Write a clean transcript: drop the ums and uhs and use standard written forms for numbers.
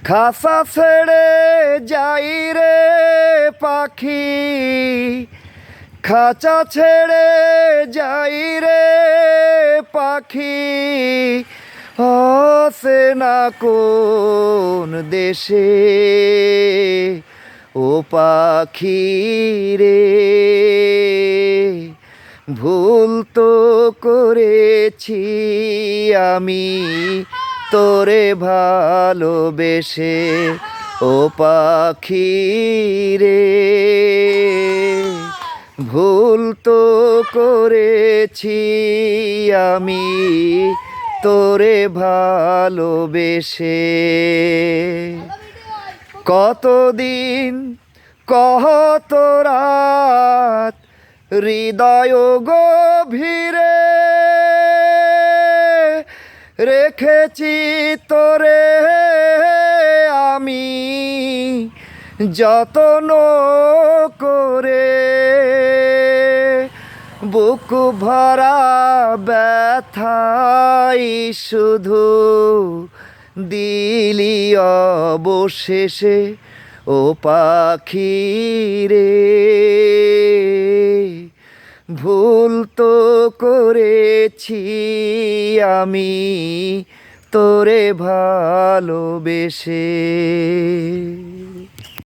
খাসা ছেড়ে যাই রে পাখি, খাঁচা ছেড়ে যাই রে পাখি, আসে না কোন দেশে ও পাখি রে। ভুল তো করেছি আমি তোরে ভালোবেসে ও পাখি রে। ভুল তো করেছি আমি তোরে ভালোবেসে। কতদিন কত রাত হৃদয় গভীরে রেখেছি তোরে আমি যত্ন করে। বুক ভরা ব্যথাই শুধু দিলি অবশেষে ও পাখি রে। ভুল তো করেছি আমি তোরে ভালোবেসে।